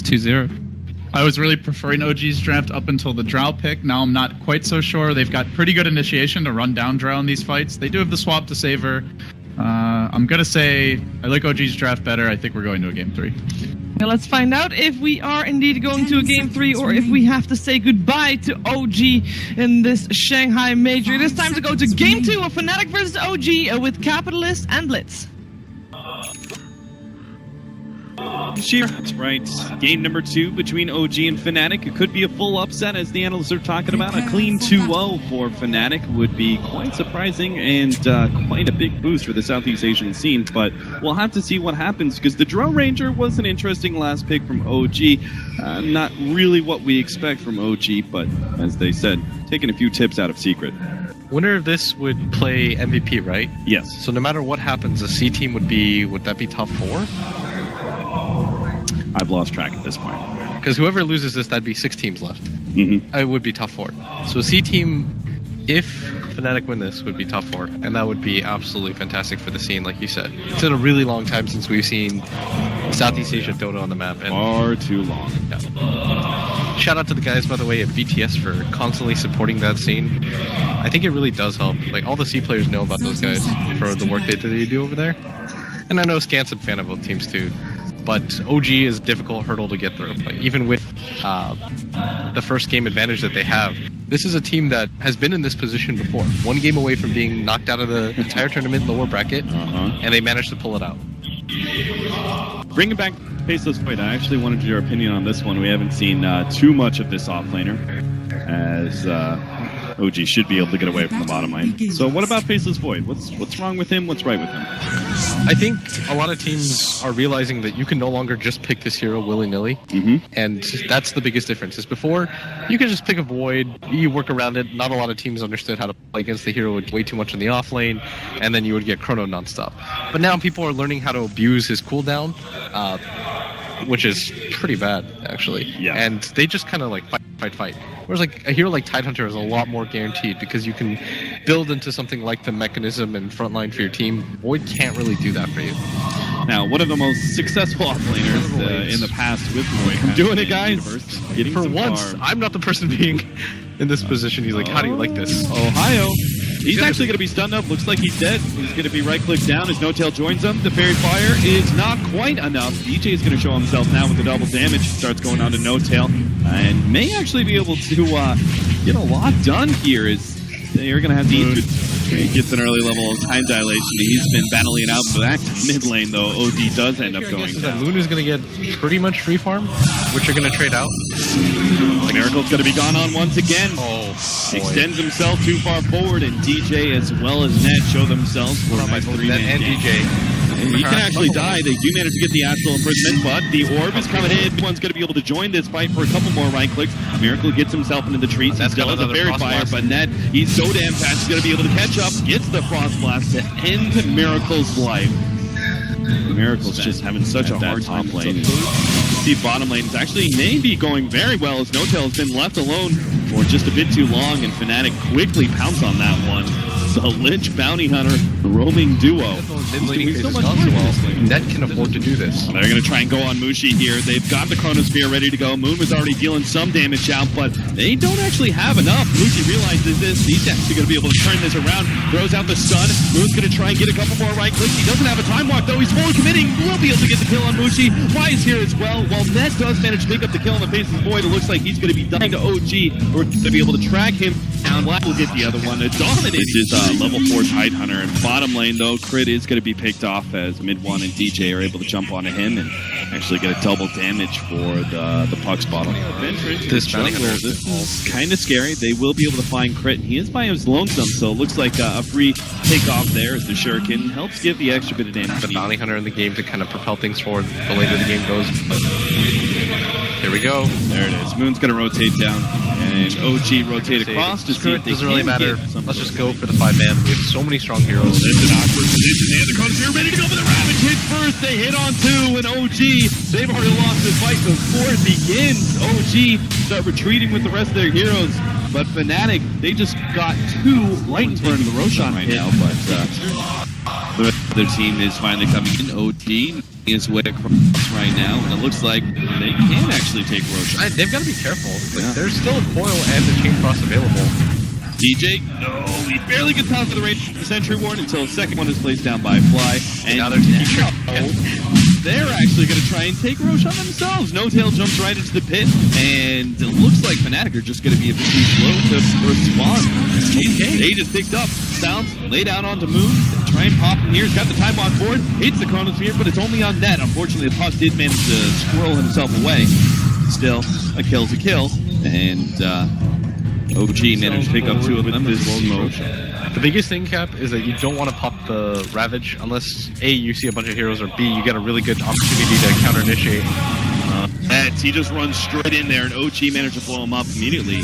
it's 2-0. I was really preferring OG's draft up until the Drow pick. Now I'm not quite so sure. They've got pretty good initiation to run down Drow in these fights. They do have the swap to Savor. I'm going to say I like OG's draft better. I think we're going to a Game 3. Now let's find out if we are indeed going to a Game 3 or if we have to say goodbye to OG in this Shanghai Major. It is time to go to Game 2 of Fnatic vs. OG with Capitalist and Blitz. That's right. Game number 2 between OG and Fnatic. It could be a full upset, as the analysts are talking about. A clean 2-0 for Fnatic would be quite surprising and quite a big boost for the Southeast Asian scene. But we'll have to see what happens, because the Drone Ranger was an interesting last pick from OG. Not really what we expect from OG, but as they said, taking a few tips out of Secret. Winner of this would play MVP, right? Yes. So no matter what happens, the C team would that be top 4? I've lost track at this point. Because whoever loses this, that'd be 6 teams left. Mm-hmm. It would be top 4. So C team, if Fnatic win this, would be top 4. And that would be absolutely fantastic for the scene, like you said. It's been a really long time since we've seen Southeast Asia Dota on the map. And far too long. Yeah. Shout out to the guys, by the way, at BTS for constantly supporting that scene. I think it really does help. Like, all the C players know about those guys for the work that they do over there. And I know Scant's a fan of both teams, too. But OG is a difficult hurdle to get through. Like, even with the first game advantage that they have, this is a team that has been in this position before. 1 game away from being knocked out of the entire tournament lower bracket, and they managed to pull it out. Bringing back Faceless Void, I actually wanted your opinion on this one. We haven't seen too much of this offlaner, as OG should be able to get away from the bottom lane. So what about Faceless Void? What's wrong with him? What's right with him? I think a lot of teams are realizing that you can no longer just pick this hero willy-nilly, and that's the biggest difference. Is before, you could just pick a Void, you work around it. Not a lot of teams understood how to play against the hero way too much in the off lane, and then you would get Chrono nonstop. But now people are learning how to abuse his cooldown, which is pretty bad, actually. Yeah. And they just kind of like fight. Whereas like a hero like Tidehunter is a lot more guaranteed, because you can build into something like the mechanism and frontline for your team. Void can't really do that for you. Now, one of the most successful offlaners in the past with Void. I'm doing it, guys. For once, I'm not the person being in this position. He's like, how do you like this? Ohio. He's actually going to be stunned up. Looks like he's dead. He's going to be right-clicked down as No-Tail joins him. The Fairy Fire is not quite enough. DJ is going to show himself now with the double damage. Starts going on to No-Tail and may actually be able to get a lot done here, as they're going to have to eat. He gets an early level of time dilation. He's been battling it out back to mid lane, though. OD does end up going down. Moon is going to get pretty much free farm, which are going to trade out. Miracle's going to be gone on once again. Extends himself too far forward, and DJ as well as Ned show themselves for a nice 3-man and game. DJ. He can actually die. They do manage to get the Astral Imprisonment, but the Orb is coming in. One's going to be able to join this fight for a couple more right clicks. Miracle gets himself into the trees. He still has a Fairy Fire, but Ned, he's so damn fast, he's going to be able to catch up. Gets the Frost Blast to end Miracle's life. Miracle's just having such a hard time playing. The bottom lane is actually maybe going very well, as No-Tail has been left alone for just a bit too long, and Fnatic quickly pounce on that one. The Lich Bounty Hunter roaming duo. Ned can afford to do this. They're going to try and go on Mushi here. They've got the Chronosphere ready to go. Moon was already dealing some damage out, but they don't actually have enough. Mushi realizes this. He's actually going to be able to turn this around. Throws out the stun. Moon's going to try and get a couple more right clicks. He doesn't have a time walk, though. He's fully committing. Will be able to get the kill on Mushi. Why is here as well? While Ned does manage to pick up the kill in the face of Void, it looks like he's going to be dying to OG, or to be able to track him down. Black will get the other one. Dominating. This is level 4 Tidehunter. And bottom lane, though, Crit is going to be picked off, as Mid-1 and DJ are able to jump onto him and actually get a double damage for the Puck's bottom. This is kind of scary. They will be able to find Crit, and he is by his lonesome, so it looks like a free takeoff there as the Shuriken helps give the extra bit of damage. The Bounty Hunter in the game to kind of propel things forward the later the game goes. But here we go. There it is. Moon's going to rotate down, and OG rotate across to see if they doesn't really matter. Let's just go for the 5-man. We have so many strong heroes. This is an awkward position. They have the Chronosphere ready to go for the Ravage hit first. They hit on 2, and OG, they've already lost this fight before it begins. OG start retreating with the rest of their heroes, but Fnatic, they just got 2 light in front of the Roshan right now, but The other team is finally coming in. OG is way across right now, and it looks like they can actually take Roshan. They've got to be careful. Like, there's still a foil and a chain cross available. DJ, no, he barely gets out of the range of the Sentry Ward until the second one is placed down by Fly. And now they're taking they're actually going to try and take Roshan themselves. No Tail jumps right into the pit, and it looks like Fnatic are just going to be a bit too slow to respond. They just picked up. Sounds laid out onto Moon. Try and pop him here. He's got the time on board. Hits the Chronosphere, but it's only on net. Unfortunately, the Puck did manage to squirrel himself away. Still, a kill's a kill, and OG managed to pick up 2 of them with this smoke. The biggest thing, Cap, is that you don't want to pop the Ravage unless A, you see a bunch of heroes, or B, you get a really good opportunity to counter-initiate. He just runs straight in there, and OG managed to blow him up immediately.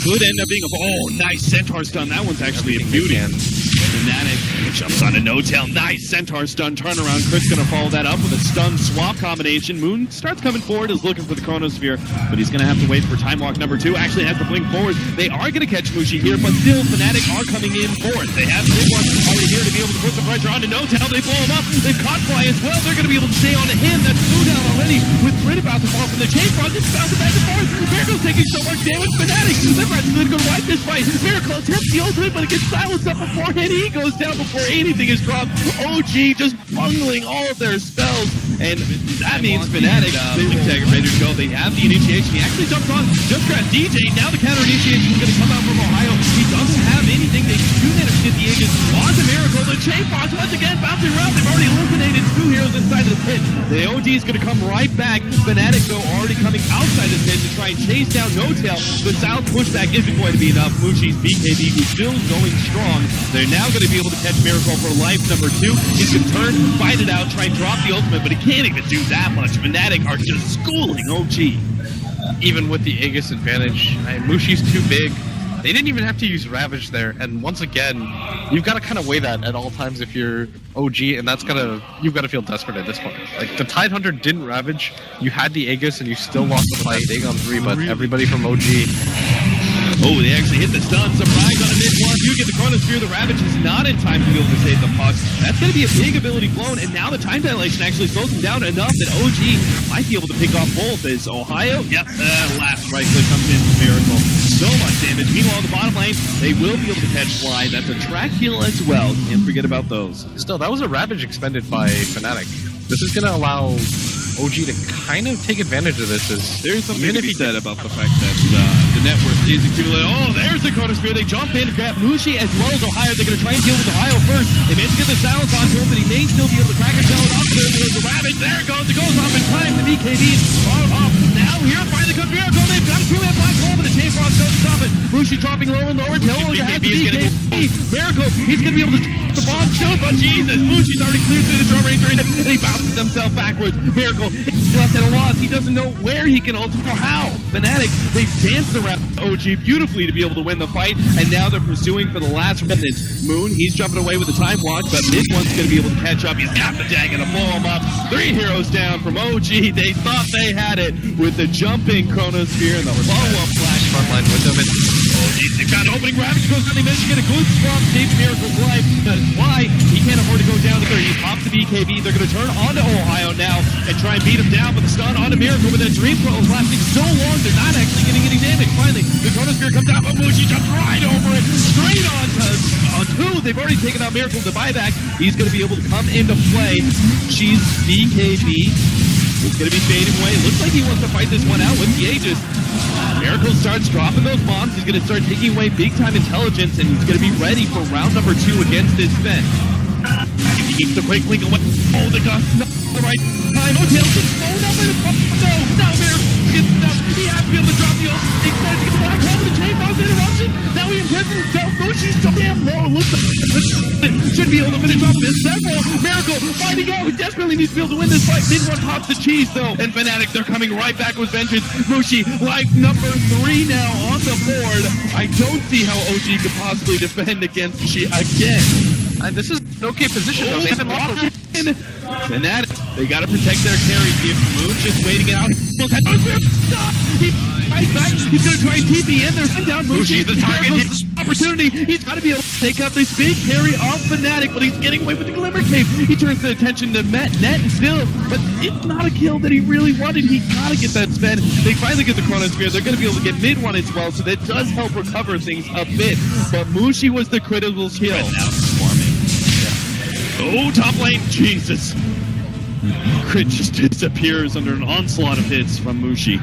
Could end up being a nice Centaur stun. That one's actually a beauty. Fnatic jumps on a no-tail. Nice Centaur stun turnaround. Chris gonna follow that up with a stun swap combination. Moon starts coming forward, is looking for the Chronosphere, but he's gonna have to wait for Time Walk number 2. Actually has to blink forward. They are gonna catch Mushi here, but still Fnatic are coming in fourth. They have the big one already here to be able to put the pressure on to no-tail. They blow him up. They've caught Fly as well. They're gonna be able to stay on to him. That's 2 down already with Grid about to fall from the chain front. It's bouncing back and forth. Miracle's taking so much damage. Fnatic, they're going to wipe this fight. Miracle attempts the ultimate, but it gets silenced up beforehand. He goes down before anything is dropped. OG just bungling all of their spells, and that means Fnatic, they're ready to go. They have the initiation. He actually jumps on, just grabbed DJ. Now the counter initiation is going to come out from Ohio. He doesn't have anything. They do manage to get the Aegis onto Miracle. The chain box once again bouncing around. They've already eliminated 2 heroes inside of the pit. The OG is going to come right back. Fnatic, though, already coming outside the pit to try and chase down No-Tail. The south pushback isn't going to be enough. Mushi's BKB, who's still going strong. They're now going to be able to catch Miracle for life number 2. He can turn, fight it out, try and drop the ultimate, but he can't even do that much. Fnatic are just schooling OG. Even with the Aegis advantage, Mushi's too big. They didn't even have to use Ravage there, and once again, you've got to kind of weigh that at all times if you're OG, and you've got to feel desperate at this point. Like, the Tidehunter didn't Ravage, you had the Aegis, and you still lost the fight, big on 3, but everybody from OG... Oh, they actually hit the stun. Surprise on a mid-one. You get the Chronosphere. The Ravage is not in time to be able to save the puck. That's going to be a big ability blown, and now the time dilation actually slows him down enough that OG might be able to pick off both. Is Ohio? Yep, last right click comes in from Miracle. So much damage. Meanwhile, in the bottom lane, they will be able to catch Fly. That's a track kill as well. Can't forget about those. Still, that was a Ravage expended by Fnatic. This is going to allow OG to kind of take advantage of this. There's something to be said about the fact that the network is accumulating. Oh, there's the Chronosphere. They jump in, grab Mushi as well as Ohio. They're going to try and deal with Ohio first. They managed to get the silence onto him, but he may still be able to crack a shell off there with the Ravage. There it goes. It goes off in time. The BKBs are off. Now here finally comes Miracle. They've got a 2-man black hole, but the chain frost doesn't stop it. Mushi dropping low and lower. Tail has the BKB. Miracle, he's going to be able to the bomb show, but Jesus, Mushi's already cleared through the drum ranger and he bounces himself backwards. Miracle, he's left at a loss. He doesn't know where he can ultimate or how. Fnatic, they've danced around OG beautifully to be able to win the fight, and now they're pursuing for the last remnant. Moon, he's jumping away with the time watch, but mid one's going to be able to catch up. He's got the dagger to blow him up. 3 heroes down from OG. They thought they had it with the jumping Chronosphere and the follow-up flash frontline with them. They've got an opening Ravage goes down. They managed to get a good strong save Miracle's life. That's why he can't afford to go down to 30. He pops the BKB. They're going to turn onto Ohio now and try and beat him down with a stun onto Miracle, but that Dream Throw is lasting so long they're not actually getting any damage. Finally, the Chronosphere comes out, but Mushi jumps right over it, straight on 2. They've already taken out Miracle to buyback. He's going to be able to come into play. She's BKB. It's going to be fading away. It looks like he wants to fight this one out with the Aegis. Miracle starts dropping those bombs. He's going to start taking away big-time intelligence, and he's going to be ready for round number 2 against this Fen. He keeps the quick link away. Oh, the gun. Not the right time. Oh, Tails just blown up in the front. No, now Miracle gets stuck. He has to be able to drop the ult. He tries to get the black hole with the chain bombs interruption. Now he imprisons himself. Mushi's so damn low. Looks like should be able to finish off this several. Miracle finding out. He desperately needs to be able to win this fight. Mid-one pops the cheese, though. And Fnatic, they're coming right back with vengeance. Mushi, life number 3 now on the board. I don't see how OG could possibly defend against Mushi again. This is an okay position, though. They haven't lost. Fnatic, they gotta protect their carry here. Moon's just waiting it out. He's back. He's gonna try and TP in there. Down Mushi, the target. Opportunity. He's gotta be able to take out this big carry off Fnatic, but he's getting away with the Glimmer Cape. He turns the attention to net and still, but it's not a kill that he really wanted. He gotta get that spin. They finally get the Chronosphere. They're gonna be able to get mid one as well, so that does help recover things a bit. But Mushi was the critical kill. Right now, performing. Oh, top lane, Jesus. Crit just disappears under an onslaught of hits from Mushi.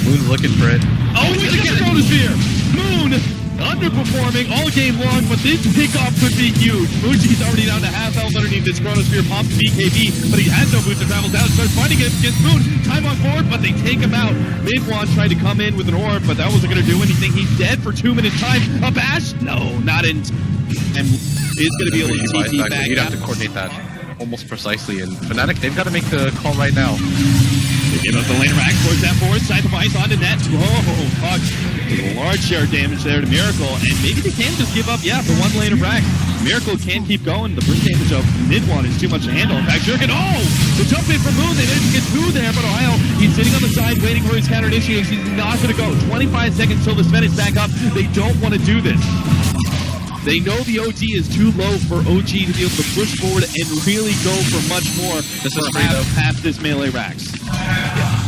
Moon's looking for it. Oh, he's gonna get the Chronosphere! Moon underperforming all game long, but this pickoff could be huge. Mushi's already down to half health underneath this Chronosphere pump BKB, but he has no boost and travels down, starts fighting against Moon. Time on board, but they take him out. Mid-Wan tried to come in with an orb, but that wasn't gonna do anything. He's dead for 2 minutes time. A bash? No, not in. And is gonna be able to TP back. You'd have to coordinate that almost precisely, and Fnatic, they've got to make the call right now. They give up the lane rack towards that forward side device onto net. Oh, fuck. A large share of damage there to Miracle, and maybe they can just give up, the one lane of rack. Miracle can keep going. The burst damage of mid-one is too much to handle. In fact, Jurgen, the jump in from Moon, they didn't get two there, but Ohio, he's sitting on the side waiting for his counter initiates. He's not going to go. 25 seconds till the Sven is back up. They don't want to do this. They know the OG is too low for OG to be able to push forward and really go for much more past this melee racks.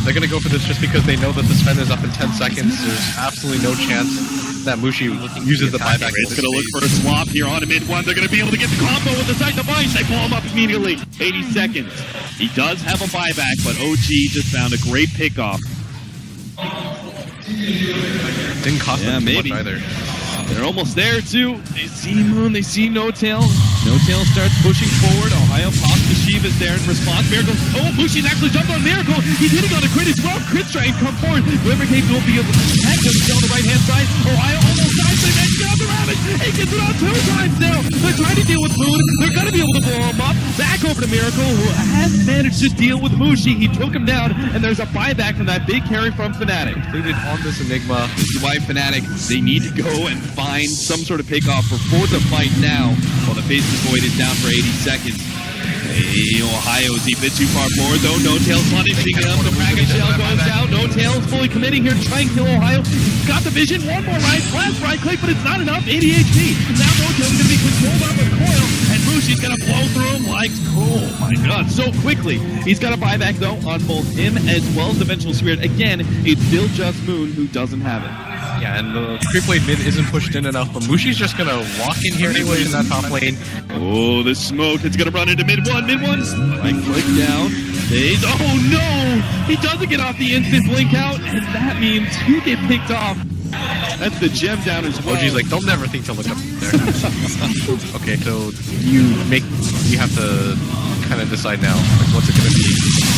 They're going to go for this just because they know that the Sven is up in 10 seconds. There's absolutely no chance that Mushi uses the buyback. It's going to look for a swap here on a mid-one. They're going to be able to get the combo with the side device. They pull him up immediately. 80 seconds. He does have a buyback, but OG just found a great pickoff. Didn't cost them too much either. They're almost there, too. They see Moon, they see No Tail. No Tail starts pushing forward. Ohio pops the Shivas there in response. Miracle. Oh, Mushi's actually jumped on Miracle. He's hitting on a crit as well. Crit's trying to come forward. Glimmer Cape will be able to protect him still on the right-hand side. Ohio almost dies. They managed to get out the Ravage. He gets it on 2 times now. They're trying to deal with Moon. They're going to be able to blow him up. Back over to Miracle, who has managed to deal with Mushi. He took him down, and there's a buyback from that big carry from Fnatic. Completed on this Enigma. This is why Fnatic, they need to go and find some sort of pickoff for the fight now, while the Faceless Void is down for 80 seconds. Hey, Ohio is a bit too far forward, though. No Tail's punishing him. The Dragon Shell goes out. No Tail's fully committing here to try and kill Ohio. He's got the vision. One more last right click, but it's not enough. 80 HP. Now No Tail's going to be controlled up with Coil, and Mushi's going to blow through him like, oh my god, so quickly. He's got a buyback, though, on both him as well as the Vengeful Spirit. Again, it's still just Moon who doesn't have it. Yeah, and the creep lane mid isn't pushed in enough, but Mushi's just gonna walk in here anyways in that top lane. Oh, the smoke, it's gonna run into mid-one. Right click down. Oh no! He doesn't get off the instant blink out, and that means he get picked off. That's the gem down as well. OG's like, they'll never think to look up there. Okay, so you have to kind of decide now, like, what's it gonna be?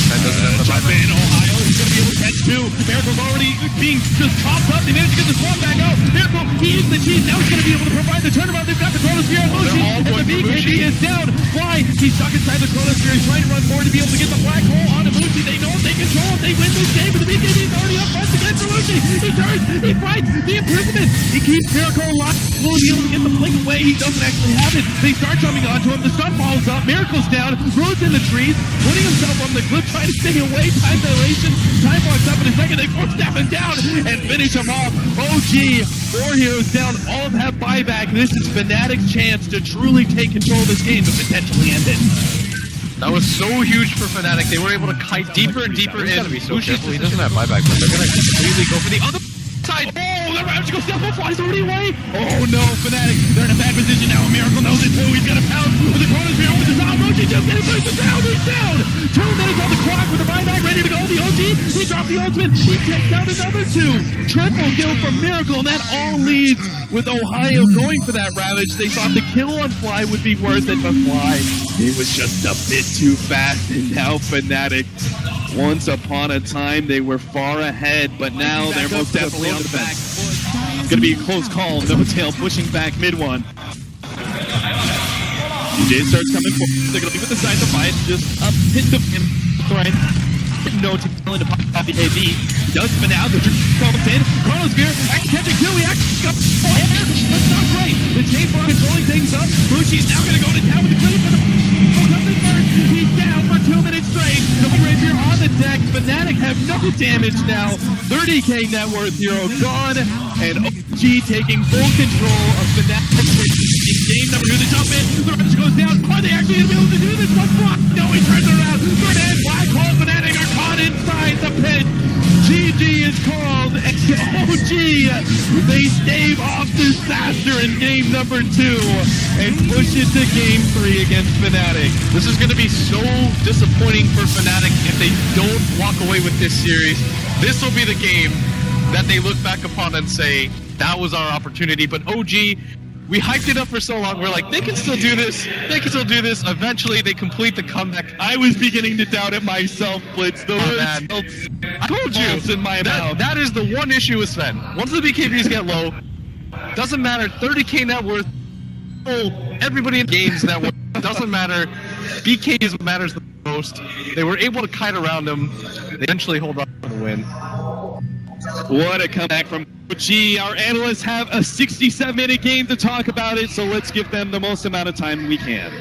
That doesn't have jump in, Ohio, he's gonna be able to catch two. Miracle's already being just topped up. They managed to get the swap back out. Miracle, he is the cheese. Now he's gonna be able to provide the turnaround. They've got the Chronosphere on Mushi, and the BKB is down. Why? He's stuck inside the Chronosphere. He's trying to run forward to be able to get the black hole onto Mushi. They know if they control it, they win this game, but the BKB is already up front against Mushi. He turns, he fights the imprisonment. He keeps Miracle alive. Will he be able to get the blink away? He doesn't actually have it. They start jumping onto him. The stun falls up. Miracle's down. Rude's in the trees, putting himself on the cliff, trying to stay away. Time dilation. Time walks up in a second. They footstep him down and finish him off. OG, 4 heroes down. All have buyback. This is Fnatic's chance to truly take control of this game and potentially end it. That was so huge for Fnatic. They were able to kite deeper and deeper in. Mushi's he doesn't have buyback, but they're gonna completely go for the other side. Oh, the Ravage goes down, flies already away. Oh no, Fnatic, they're in a bad position now. Miracle knows it too. He's got a pound with the Chronosphere over the top. OG just getting pushed down. He's down. 2 minutes on the clock with the buyback ready to go. The OG, he dropped the ultimate. He takes down another 2. Triple kill from Miracle, and that all leads with Ohio going for that Ravage. They thought the kill on Fly would be worth it, but Fly, it was just a bit too fast, and now Fnatic, once upon a time, they were far ahead, but now they're most definitely on the back. It's going to be a close call. No Tail pushing back mid-one. DJ starts coming forward. They're going to leave with the side to fight. Just a hit of him. Right. no talent to pop the AB. Does spin out, the comes in, Chronosphere, catching two, he actually got that's not great. The Chamber controlling things up. Bushi's now going to go to town with the creep, but he's down for 2 minutes straight. The Rapier on the deck. Fnatic have no damage now. 30k net worth hero gone, and OG taking full control of Fnatic in game number 2. The jump in, the rush goes down. Are they actually going to be able to do this? What's wrong? No, he turns around. Grenade, Black Hole, Fnatic are caught inside the pit. GG is called, and OG, they stave off disaster in game number 2 and push it to game 3 against Fnatic. This is going to be so disappointing for Fnatic if they don't walk away with this series. This will be the game that they look back upon and say, that was our opportunity. But OG, we hyped it up for so long. We're like, they can still do this. They can still do this. Eventually, they complete the comeback. I was beginning to doubt it myself, Blitz. The man. I told you in my mouth. That is the one issue with Sven. Once the BKBs get low, doesn't matter. 30k net worth. Everybody in games net worth. Doesn't matter. BK is what matters the most. They were able to kite around him. They eventually hold on for the win. What a comeback from OG. Our analysts have a 67-minute game to talk about it, so let's give them the most amount of time we can.